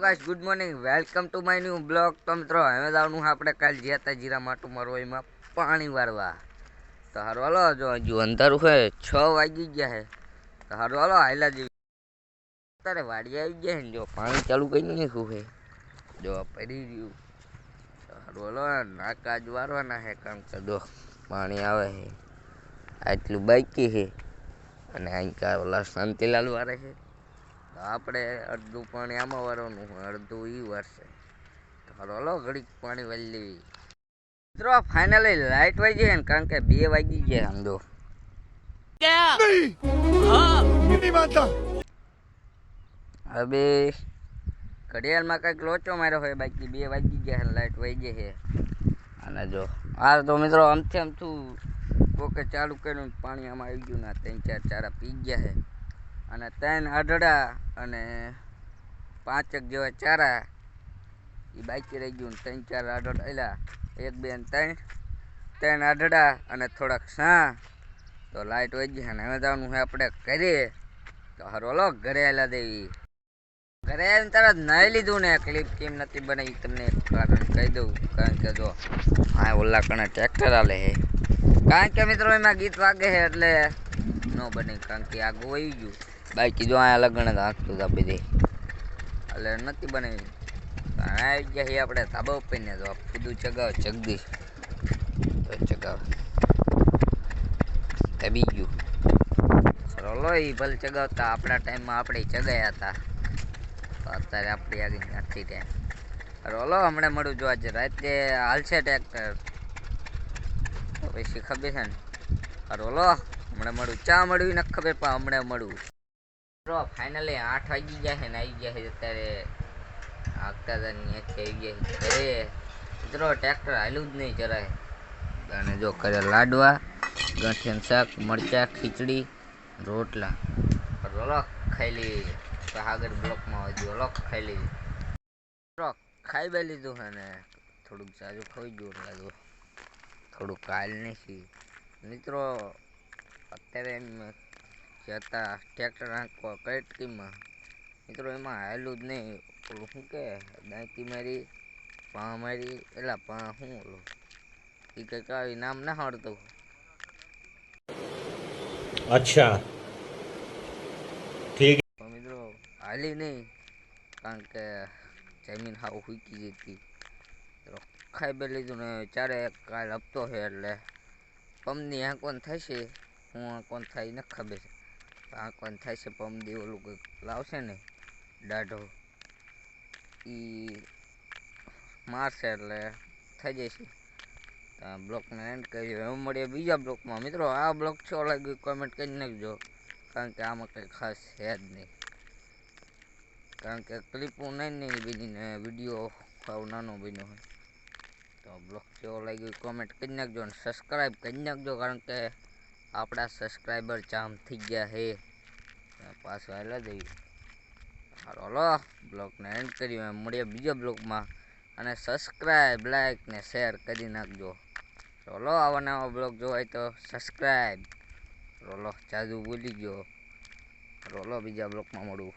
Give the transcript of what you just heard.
Guys good morning welcome to my new blog. તો મિત્રો હવે જવાનું આપણે કાલ જ્યાં હતા જીરા માટું મારવા એમાં પાણી વાળવા. તો હારું હાલો, જો હજુ અંધારું છે, 6 વાગી ગયા છે. તો હારું હાલો હાયલા જેવી અત્યારે વાડી આવી ગયા ને જો પાણી ચાલુ કરી નાખ્યું છે, જો પડી રહ્યું. તો હારું હાલો નાકા જ વારવાના છે કારણ કે જો પાણી આવે છે આટલું બાકી છે અને અહીં ઓલા શાંતિલાલ વારે છે. તો આપણે અડધું પાણી આમાં વારવાનું હોય, અડધું એ વારશે. તો હાલો ઘડીક પાણી વાળી લેવી. મિત્રો ફાઇનલી લાઇટ વાગી જાય ને કારણ કે 2 વાગી ગયા સમજો. હવે ઘડિયાળમાં કંઈક લોચો માર્યો હોય, બાકી 2 વાગી ગયા લાઇટ વાગી છે. અને જો આ તો મિત્રો આમથી આમથું કોકે ચાલુ કર્યું પાણી આમાં આવી ગયું ને 3-4 ચારા પી ગયા છે અને 3 આઢડા અને 5 જેવા ચારા એ બાકી રહી ગયું. 3-4 આઢડા એલા 1 2 3 આઢડા અને થોડાક સા. તો લાઇટ વહી ગઈ અને હવે જવાનું છે આપણે ઘરે. તો હાલો ઘરે આવેલા દેવી. ઘરે આવીને તરત નાહી લીધું ને ક્લિપ કેમ નથી બનાવી તમને એક કારણ કહી દઉં. કારણ કે જો હા ઓલા કણે ટ્રેક્ટર હાલે છે, કારણ કે મિત્રો એમાં ગીત વાગે છે એટલે ન બને, કારણ કે આ ગોઈ ગયું. બાકી જો અહીંયા લગણ હાંકતું હતા બધી એટલે નથી બનાવી. આવી ગયા છીએ આપણે ધાબા ઉપર ને જો કીધું ચગાવ જગદીશ તો ચગાવ તબી ગયું. ચલો એ ભલે ચગાવતા આપણા ટાઈમમાં આપણે ચગાયા હતા, તો અત્યારે આપણી આગળ નથી ટાઈમ. રોલો હમણાં મળું જો આજે રાતે હાલશે ટ્રેક્ટર તો પછી ખબર છે ને. રોલો હમણાં મળું ચા મળ્યું ને ખબર પણ હમણાં મળું. ફાઇનલી 8 વાગી ગયા છે ને આવી ગયા છે અત્યારે આગતા ત્યાંથી આવી ગયા છે ઘરે. મિત્રો ટ્રેક્ટર હાલ્યું જ નહીં જરાય. અને જો કરે લાડવા, ગાંઠિયાનું શાક, મરચા, ખીચડી, રોટલા. રોલો ખાઈ લઈએ તો આગળ બ્લોકમાં હોય રોલો ખાઈ લઈએ. ખાઈ બે લીધું છે ને થોડુંક સાજુ ખાઈ ગયું એટલે જો થોડુંક કાલ નથી. મિત્રો અત્યારે એમ જતા ટ્રેક્ટર આંકવા કઈ ટીમમાં મિત્રો એમાં હાલું જ નહીં. ઓલું શું કે દાંતી મારી પા મારી એલા પા શું ઓલું એ કંઈક આવી નામ ના આવડતું. અચ્છા ઠીક. મિત્રો હાલી નહીં કારણ કે જમીન હાવ હુકી જતી. ખાઈ બે લીધું ને ચારે કાલ હપ્તો છે એટલે પમની આંકવાન થાય છે. હું આંકવાન થાય ને ખબર છે આંકવાન થાય છે. પમદી ઓલું કંઈક લાવશે ને દાઢો એ મારશે એટલે થઈ જશે. બ્લોકને એન્ડ કરી હવે મળીએ બીજા બ્લોકમાં. મિત્રો આ બ્લોક છો લાગ્યું કોમેન્ટ કરી નાખજો, કારણ કે આમાં કંઈ ખાસ છે જ નહીં. કારણ કે ક્લિપો નહીં બીજીને વિડીયો સાવ નાનો બન્યો હોય. તો બ્લોગ કેવો લાગ્યો કોમેન્ટ કરી નાખજો અને સબસ્ક્રાઈબ કરી નાખજો, કારણ કે આપણા સબસ્ક્રાઈબર જામ થઈ ગયા છે પાછું હાલા જઈએ. હાલો બ્લોગને એન્ડ કર્યું મળીએ બીજા બ્લોગમાં અને સબસ્ક્રાઈબ લાઈક ને શેર કરી નાખજો. ચલો આવા નવા બ્લોગ જોવાય તો સબસ્ક્રાઈબ. રોલો જાજુ ભૂલી ગયો. રોલો બીજા બ્લોગમાં મળું.